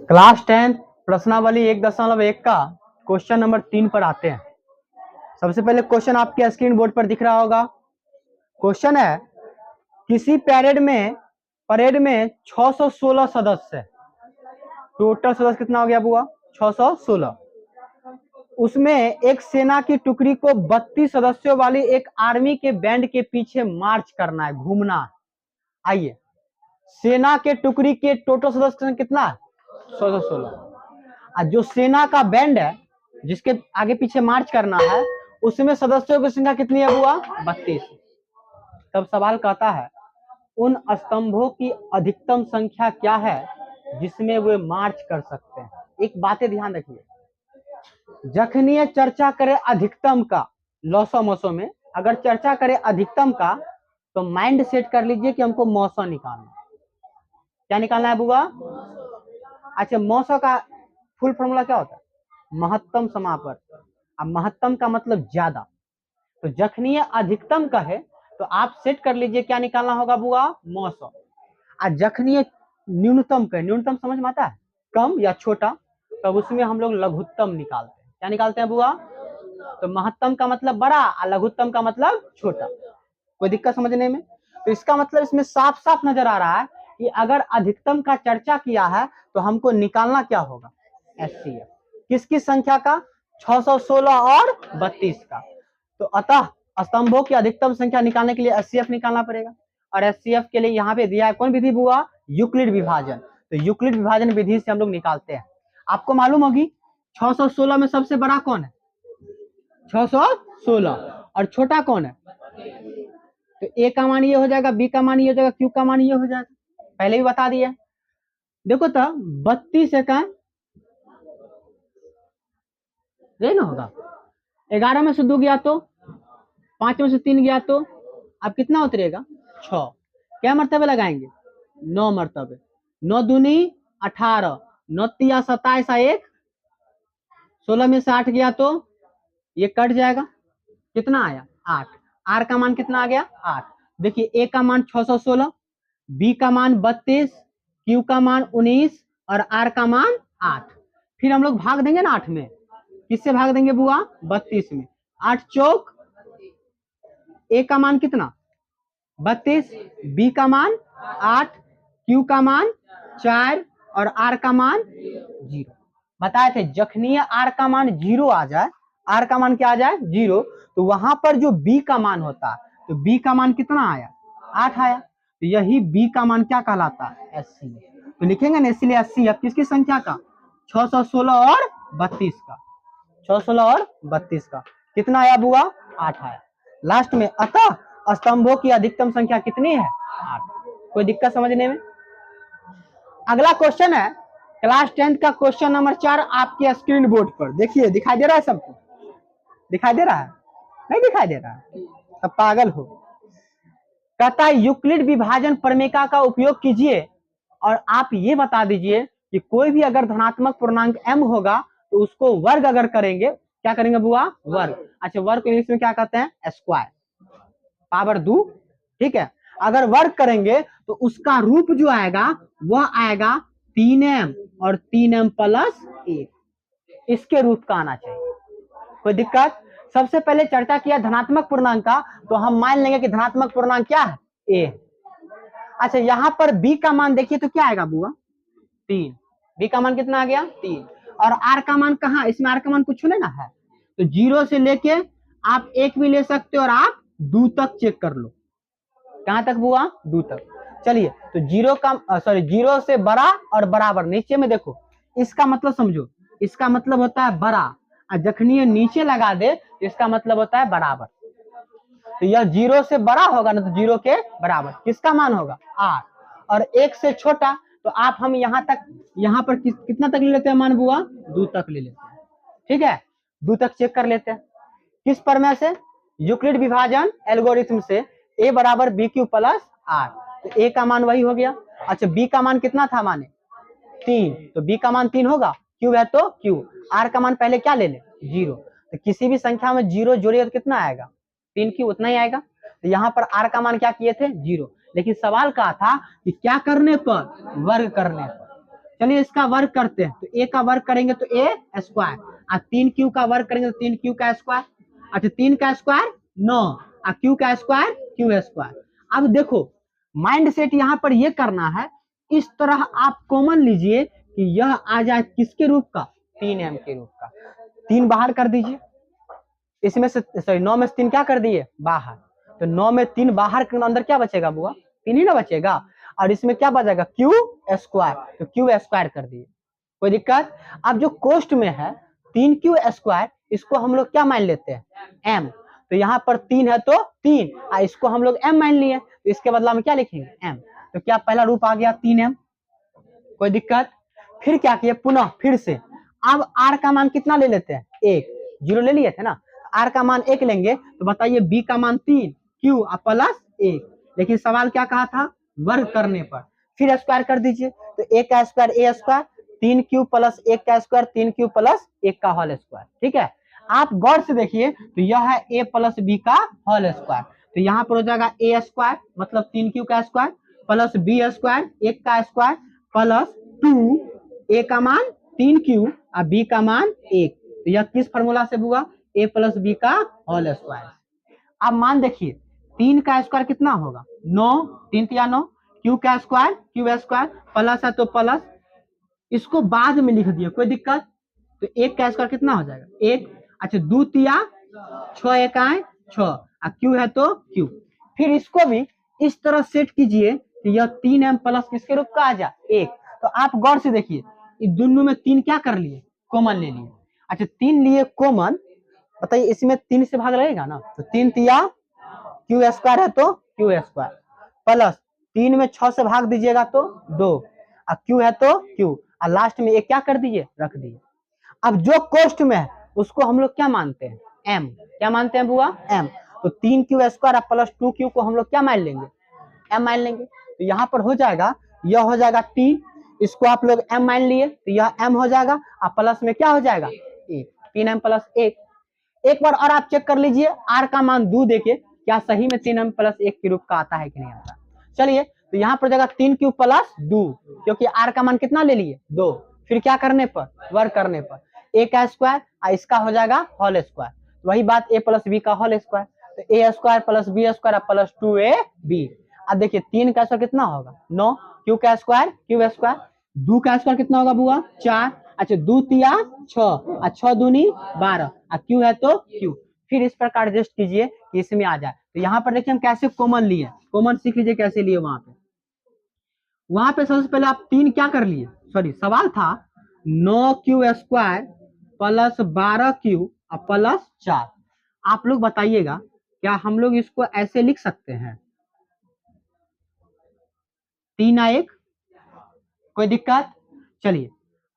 Class 10 प्रश्नावली 1.1 का question number 3 पर आते हैं। सबसे पहले क्वेश्चन आपके स्क्रीन बोर्ड पर दिख रहा होगा। क्वेश्चन है, किसी परेड में 616 सदस्य, टोटल सदस्य कितना हो गया बुआ? 616। उसमें एक सेना की टुकड़ी को 32 सदस्यों वाली एक आर्मी के बैंड के पीछे मार्च करना है, घूमना है। आइए, सेना के टुकड़ी के टोटल सदस्य कितना? 616। जो सेना का बैंड है जिसके आगे पीछे मार्च करना है, उसमें सदस्यों की संख्या कितनी है बुआ? 32। तब सवाल कहता है, उन स्तंभों की अधिकतम संख्या क्या है जिसमें वे मार्च कर सकते हैं। एक बातें ध्यान रखिए, जखनी चर्चा करे अधिकतम का, लौसो मौसो में अगर चर्चा करे अधिकतम का, तो माइंड सेट कर लीजिए कि हमको मौसो निकालना। क्या निकालना है बुआ? अच्छा, मौसो का फुल फॉर्मूला क्या होता है? महत्तम समापर। अब महत्तम का मतलब ज्यादा, तो जखनी अधिकतम का है तो आप सेट कर लीजिए क्या निकालना होगा बुआ? मौसो। और जखनी न्यूनतम का, न्यूनतम समझ में आता है, कम या छोटा, तब उसमें हम लोग लघुत्तम निकालते हैं। क्या निकालते हैं बुआ? तो महत्तम का मतलब बड़ा और लघुत्तम का मतलब छोटा। कोई दिक्कत समझने में? तो इसका मतलब इसमें साफ साफ नजर आ रहा है कि अगर अधिकतम का चर्चा किया है तो हमको निकालना क्या होगा? एचसीएफ। किसकी संख्या का? 616 और 32 का। तो अतः स्तंभों की अधिकतम संख्या निकालने के लिए एचसीएफ निकालना पड़ेगा। और एचसीएफ के लिए यहाँ पे दिया है कौन विधि बुआ? यूक्लिड विभाजन। तो यूक्लिड विभाजन विधि से हम लोग निकालते हैं। आपको मालूम होगी 616 में सबसे बड़ा कौन है? 616। और छोटा कौन है? तो ए का मान ये हो जाएगा, बी का मान ये हो जाएगा, क्यू का मान ये हो जाएगा। पहले भी बता दिया। देखो तो 32 का ना होगा, 11 में से 2 गया तो 5 में से 3 गया तो अब कितना उतरेगा? 6। क्या मर्तबे लगाएंगे? 9 मर्तबे। 9 दूनी 18, 9 तिया 27, 1 16 में से 8 गया तो ये कट जाएगा। कितना आया? 8। आर का मान कितना आ गया? 8। देखिए, ए का मान 616, बी का मान 32, क्यू का मान 19 और आर का मान 8। फिर हम लोग भाग देंगे ना 8 में। किससे भाग देंगे बुआ? 32 में। 8 चौक, ए का मान कितना? 32, बी का मान 8, क्यू का मान 4 और आर का मान 0। बताए थे जखनी आर का मान 0 आ जाए, आर का मान क्या आ जाए? 0, तो वहां पर जो बी का मान होता है, तो बी का मान कितना आया? 8 आया। तो यही बी का मान क्या कहलाता है? एचसीएफ। तो लिखेंगे ना, इसलिए एचसीएफ किसकी संख्या का? 616 और 32 का। 616 और 32 का कितना आया बुआ? 8 आया। लास्ट में अतः स्तंभों की अधिकतम संख्या कितनी है? 8। कोई दिक्कत समझने में? अगला क्वेश्चन है क्लास 10 का क्वेश्चन नंबर 4 आपके स्क्रीन बोर्ड पर देखिए। दिखाई दे रहा है सबको? दिखाई दे रहा है? नहीं दिखाई दे रहा है? सब पागल हो। कहता है यूक्लिड विभाजन प्रमेय का उपयोग कीजिए और आप ये बता दीजिए कि कोई भी अगर धनात्मक पूर्णांक m होगा तो उसको वर्ग अगर करेंगे, क्या करेंगे बुआ? वर्ग। अच्छा, वर्ग को इंग्लिश में क्या कहते हैं? Square, power 2। ठीक है, अगर वर्ग करेंगे तो उसका रूप जो आएगा वह आएगा 3m और 3m प्लस 1। इसके रूप का आना चाहिए। कोई दिक्कत? सबसे पहले चर्चा किया धनात्मक पूर्णांक का, तो हम मान लेंगे कि धनात्मक पूर्णांक क्या है? a। अच्छा, यहां पर b का मान देखिए तो क्या आएगा बुआ? 3। b का मान कितना आ गया? 3। और r का मान कहाँ? इसमें r का मान कुछ नहीं ना है, तो 0 से लेके आप 1 भी ले सकते हो और आप 2 तक चेक कर लो। कहां तक बुआ? 2 तक। चलिए, तो 0 से बड़ा और बराबर। नीचे में देखो, इसका मतलब समझो, इसका मतलब होता है बड़ा, और जखनी नीचे लगा दे इसका मतलब होता है बराबर। तो यह 0 से बड़ा होगा ना, तो 0 के बराबर। किसका मान होगा? 8। और 1 से छोटा, तो आप हम यहाँ तक, यहाँ पर कितना तक ले लेते हैं मान बुआ? 2 तक ले लेते हैं। ठीक है, 2 तक चेक कर लेते हैं। किस प्रमेय से? यूक्लिड विभाजन एल्गोरिथम से। a बराबर बी क्यू प्लस आर, तो a का मान वही हो गया। अच्छा, b का मान कितना था माने? 3, तो b का मान 3 होगा, q है तो q। r का मान पहले क्या ले ले? 0। तो किसी भी संख्या में 0 जोड़िए तो कितना आएगा? 3q, उतना ही आएगा। तो यहाँ पर r का मान क्या किए थे? 0। लेकिन सवाल कहा था कि क्या करने पर? वर्ग करने पर। चलिए इसका वर्ग करते हैं, तो ए का वर्ग करेंगे तो ए स्क्वायर, और 3q का वर्ग करेंगे तो 3q का स्क्वायर, अच्छा 3 का स्क्वायर 9, और q का स्क्वायर q स्क्वायर। अब देखो माइंड सेट यहाँ पर ये करना है, इस तरह आप कॉमन लीजिए कि यह आ जाए किसके रूप का, 3m के रूप का। 3 बाहर कर दीजिए, इसमें से सॉरी 9 में से 3 क्या कर दिए बाहर, तो 9 में 3 बाहर के अंदर क्या बचेगा बुआ, 3 ही ना बचेगा, और इसमें क्या बचेगा क्यू स्क्वायर, तो क्यू स्क्वायर कर दिए, कोई दिक्कत। अब जो कोष्ट में है 3q स्क्वायर, इसको हम लोग क्या मान लेते हैं m, तो यहाँ पर 3 है तो 3, और इसको हम लोग m मान लिए, तो इसके बदला में क्या लिखेंगे m, तो क्या पहला रूप आ गया 3m, कोई दिक्कत। फिर क्या किए पुनः फिर से, अब r का मान कितना ले लेते हैं 1, 0 ले लिए थे ना, r का मान 1 लेंगे, तो बताइए b का मान 3, q प्लस 1, लेकिन सवाल क्या कहा था वर्ग करने पर, फिर स्क्वायर कर दीजिए, तो a का square a square, 3q plus 1 का स्क्वायर 3q प्लस 1 का होल स्क्वायर, ठीक है। आप गौर से देखिए तो यह है a प्लस b का होल स्क्वायर, तो यहाँ पर हो जाएगा a स्क्वायर मतलब 3q का स्क्वायर प्लस b स्क्वायर 1 का स्क्वायर प्लस 2, a का मान 3q और b का मान 1, तो यह किस फार्मूला से हुआ, a प्लस b का होल स्क्वायर। अब मान देखिए 3 का स्क्वायर कितना होगा 9, 3 या 9, q का स्क्वायर q स्क्वायर प्लस है तो प्लस, इसको बाद में लिख दिए कोई दिक्कत, तो 1 का स्क्वायर कितना हो जाएगा 1, अच्छा 2 तिया 6 1 आए 6, और q है तो q, फिर इसको भी इस तरह सेट कीजिए कि यह 3m प्लस किसके रूप का आ जा 1, तो आप गौर से देखिए इस दोनों में 3 क्या कर लिए कॉमन ले लिए, अच्छा 3 लिए कॉमन, बताइए इसमें 3 से भाग लगेगा ना, तो 3 तिया q स्क्वायर है तो q स्क्वायर प्लस 3 में 6 से भाग दीजिएगा तो 2, और q है तो q, और लास्ट में एक क्या कर दीजिए रख दीजिए। अब जो कोष्ट में है उसको हम लोग क्या मानते हैं m, क्या मानते हैं बुआ m, तो 3q स्क्वायर प्लस 2q को हम लोग क्या मान लेंगे m मान लेंगे, तो यहाँ पर हो जाएगा यह हो जाएगा t, इसको आप लोग m मान लिए तो यह m हो जाएगा, और प्लस में क्या हो जाएगा 1, 3m प्लस 1। एक बार और आप चेक कर लीजिए r का मान 2 देके क्या सही में 3m प्लस 1 के रूप का आता है कि नहीं आता। चलिए तो यहाँ पर जगह 3q प्लस 2, क्योंकि r का मान कितना ले लिए 2, फिर क्या करने पर वर्ग करने पर a का स्क्वायर और इसका हो जाएगा होल स्क्वायर, वही बात a प्लस b का होल स्क्वायर, तो a square plus b square plus 2ab। अब देखिए 3 का स्क्वायर कितना होगा 9, q का स्क्वायर q स्क्वायर, 2 का स्क्वायर कितना होगा बुआ 4, अच्छा 2 तिया 6 और 6 दूनी 12, और q है तो q, फिर इस प्रकार एडजस्ट कीजिए कि इसमें आ जाए। तो यहाँ पर देखिए हम कैसे कॉमन लिए, कॉमन सीख लीजिए कैसे लिए, वहां पे सबसे पहले आप 3 क्या कर लिए, सॉरी सवाल था 9q स्क्वायर प्लस 12q और प्लस 4, आप लोग बताइएगा क्या हम लोग इसको ऐसे लिख सकते हैं 3 1, कोई दिक्कत। चलिए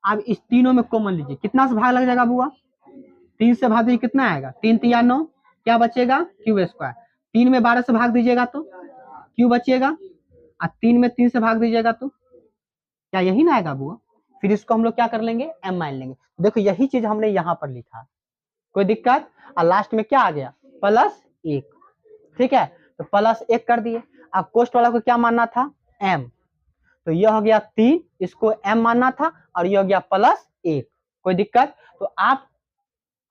अब इस तीनों में कॉमन लीजिए, कितना से भाग लग जाएगा बुआ 3 से भाग दीजिए कितना आएगा 3 तिया 9, क्या बचेगा q स्क्वायर, 3 में 12 से भाग दीजिएगा तो q बचेगा, और 3 में 3 से भाग दीजिएगा तो क्या यही ना आएगा बुआ, फिर इसको हम लोग क्या कर लेंगे m मान लेंगे। देखो यही चीज हमने यहाँ पर लिखा, कोई दिक्कत, और लास्ट में क्या आ गया प्लस 1, ठीक है, तो प्लस 1 कर दिए। अब कोष्ट वाला को क्या मानना था m, तो यह हो गया 3, इसको m मानना था, और यह हो गया प्लस 1, कोई दिक्कत। तो आप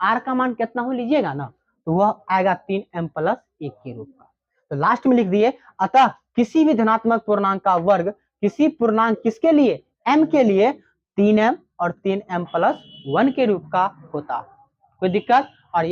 r का मान कितना हो लीजिएगा ना, तो वह आएगा 3m प्लस 1 के रूप का, तो लास्ट में लिख दिए अतः किसी भी धनात्मक पूर्णांक का वर्ग किसी पूर्णांक किसके लिए m के लिए 3m और 3m प्लस 1 के रूप का होता, कोई दिक्कत।